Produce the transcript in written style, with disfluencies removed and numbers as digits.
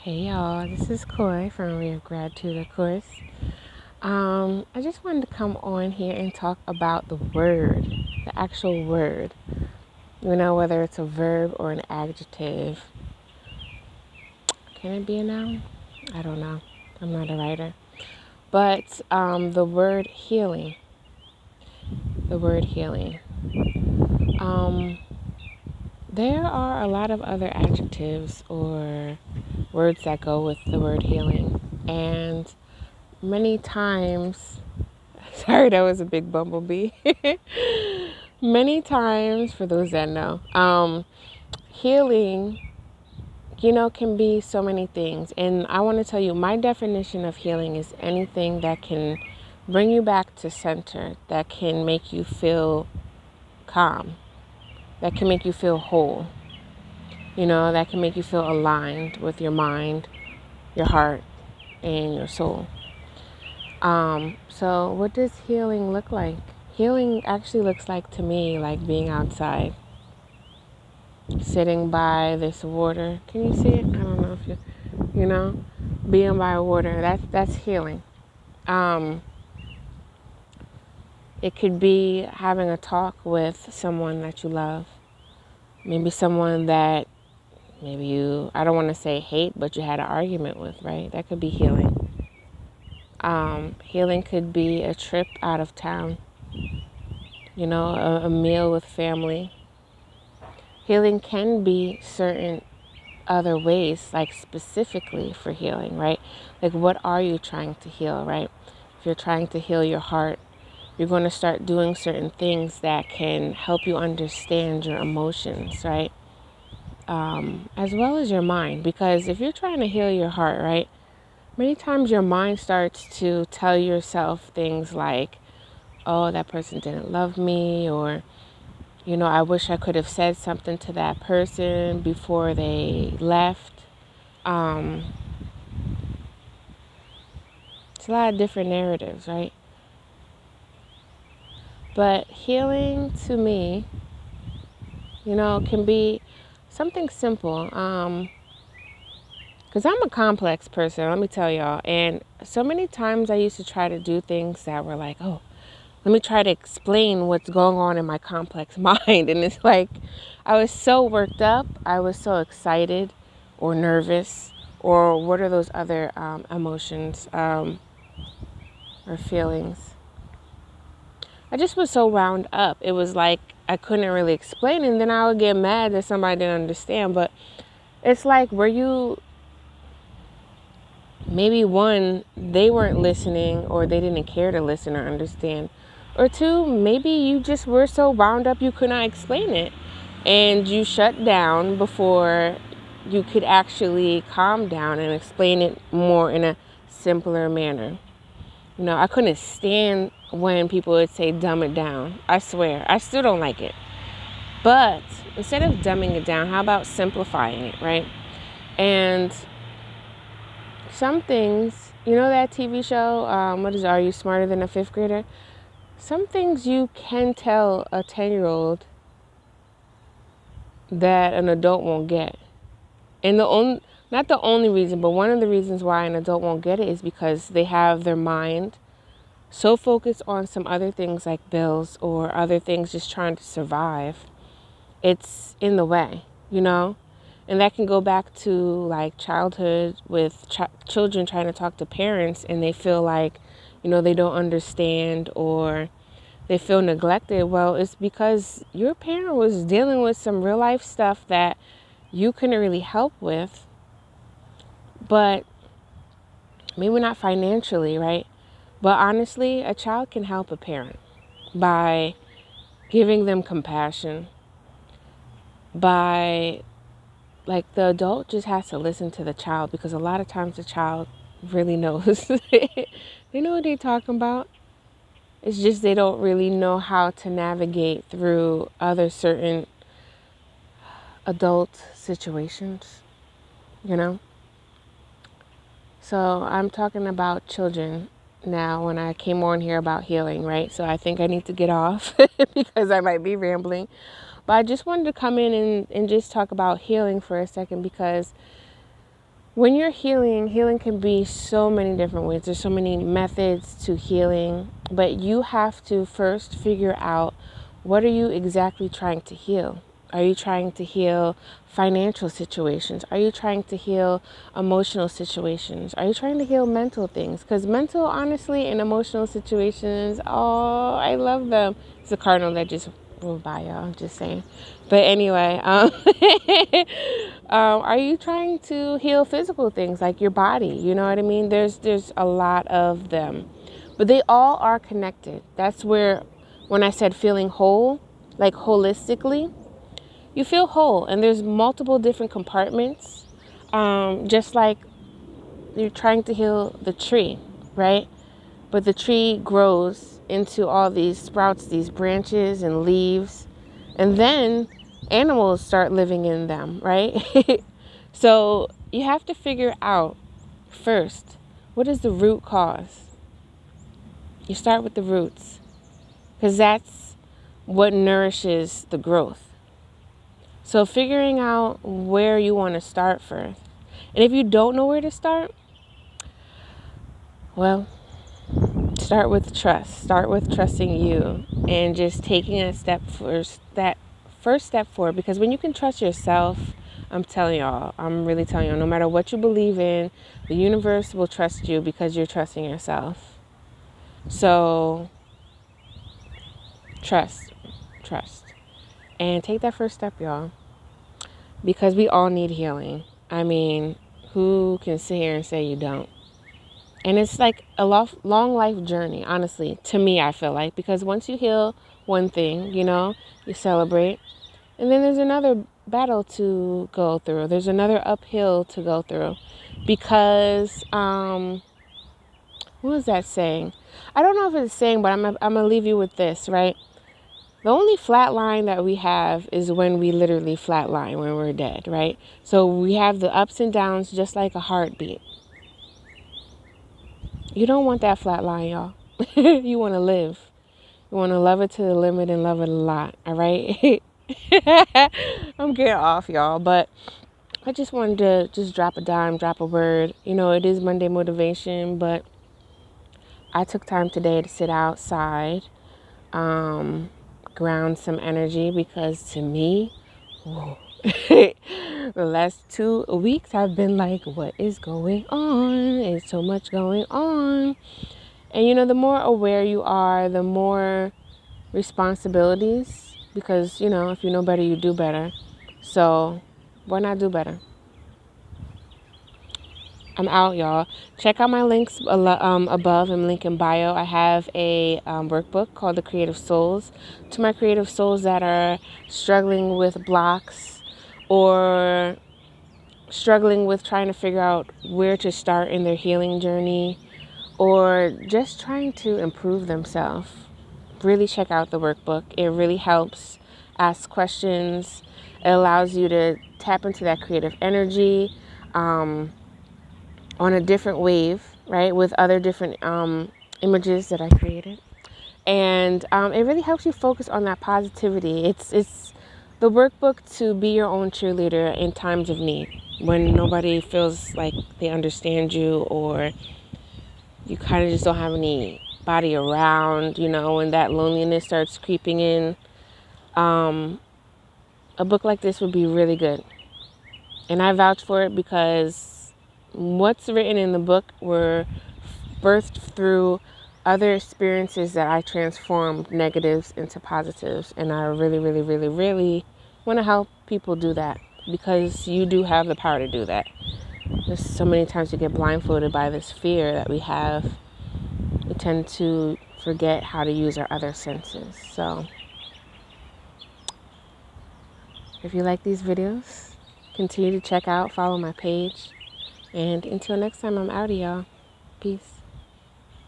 Hey y'all, this is Coy from Real Gratitude, of course. I just wanted to come on here and talk about the word, the actual word. Whether it's a verb or an adjective. Can it be a noun? I don't know. I'm not a writer. But the word healing. The word healing. There are a lot of other adjectives or words that go with the word healing. And many times, sorry, that was a big bumblebee. Many times, for those that know, healing, can be so many things. And I want to tell you, my definition of healing is anything that can bring you back to center, that can make you feel calm, that can make you feel whole, that can make you feel aligned with your mind, your heart, and your soul. So what does healing look like? Healing actually looks like, to me, like being outside, sitting by this water. Can you see it? I don't know if being by water. That's healing. It could be having a talk with someone that you love. Maybe someone that I don't want to say hate, but you had an argument with, right? That could be healing. Healing could be a trip out of town, a meal with family. Healing can be certain other ways, like specifically for healing, right? Like, what are you trying to heal, right? If you're trying to heal your heart, you're going to start doing certain things that can help you understand your emotions, right? As well as your mind. Because if you're trying to heal your heart, right, many times your mind starts to tell yourself things like, oh, that person didn't love me, or I wish I could have said something to that person before they left. It's a lot of different narratives, right? But healing to me, can be something simple. Because I'm a complex person, let me tell y'all. And so many times I used to try to do things that were like, oh, let me try to explain what's going on in my complex mind. And it's like, I was so worked up. I was so excited or nervous, or what are those other emotions or feelings? I just was so wound up. It was like I couldn't really explain, and then I would get mad that somebody didn't understand. But it's like, maybe one, they weren't listening, or they didn't care to listen or understand. Or two, maybe you just were so wound up you could not explain it, and you shut down before you could actually calm down and explain it more in a simpler manner. I couldn't stand when people would say dumb it down. I swear, I still don't like it. But instead of dumbing it down, how about simplifying it, right? And some things, that TV show, what is it, Are You Smarter Than a Fifth Grader? Some things you can tell a 10-year-old that an adult won't get. And not the only reason, but one of the reasons why an adult won't get it is because they have their mind so focused on some other things like bills or other things just trying to survive. It's in the way, And that can go back to like childhood with children trying to talk to parents, and they feel like, they don't understand, or they feel neglected. Well, it's because your parent was dealing with some real life stuff that you couldn't really help with, but maybe not financially, right? But honestly, a child can help a parent by giving them compassion, by, like, the adult just has to listen to the child, because a lot of times the child really knows. They know what they're talking about. It's just they don't really know how to navigate through other certain adult situations, you know? So I'm talking about children now when I came on here about healing, right? So I think I need to get off because I might be rambling. But I just wanted to come in and just talk about healing for a second, because when you're healing, healing can be so many different ways. There's so many methods to healing, but you have to first figure out, what are you exactly trying to heal? Are you trying to heal financial situations? Are you trying to heal emotional situations? Are you trying to heal mental things? Because mental, honestly, and emotional situations, oh, I love them. It's a cardinal that just rolled by, y'all. I'm just saying. But anyway, are you trying to heal physical things like your body? You know what I mean? There's a lot of them, but they all are connected. That's where, when I said feeling whole, like holistically, you feel whole, and there's multiple different compartments. Just like you're trying to heal the tree, right? But the tree grows into all these sprouts, these branches and leaves, and then animals start living in them, right? So you have to figure out first, what is the root cause? You start with the roots, because that's what nourishes the growth. So figuring out where you want to start first. And if you don't know where to start, well, start with trust. Start with trusting you and just taking a step first, that first step forward. Because when you can trust yourself, I'm telling y'all, I'm really telling y'all, no matter what you believe in, the universe will trust you because you're trusting yourself. So trust, and take that first step, y'all, because we all need healing. I mean, who can sit here and say you don't? And it's like a long life journey, honestly, to me, I feel like, because once you heal one thing, you celebrate. And then there's another battle to go through. There's another uphill to go through. Because, what was that saying? I don't know if it's a saying, but I'm going to leave you with this, right? The only flat line that we have is when we literally flatline, when we're dead, right? So we have the ups and downs just like a heartbeat. You don't want that flat line, y'all. You want to live. You want to love it to the limit and love it a lot, all right? I'm getting off, y'all, but I just wanted to just drop a dime, drop a word. It is Monday motivation, but I took time today to sit outside, ground some energy, because to me, whoa, the last 2 weeks I've been like, what is going on? There's so much going on. And the more aware you are, the more responsibilities, because if you know better, you do better. So why not do better? I'm out, y'all. Check out my links above and link in bio. I have a workbook called The Creative Souls. To my creative souls that are struggling with blocks, or struggling with trying to figure out where to start in their healing journey, or just trying to improve themselves, really check out the workbook. It really helps ask questions. It allows you to tap into that creative energy on a different wave, right, with other different images that I created. And it really helps you focus on that positivity. It's the workbook to be your own cheerleader in times of need, when nobody feels like they understand you, or you kind of just don't have anybody around, when that loneliness starts creeping in. A book like this would be really good. And I vouch for it, because what's written in the book were birthed through other experiences that I transformed negatives into positives. And I really, really, really, really want to help people do that, because you do have the power to do that. There's so many times we get blindfolded by this fear that we have. We tend to forget how to use our other senses. So if you like these videos, continue to check out, follow my page. And until next time, I'm out of y'all. Peace.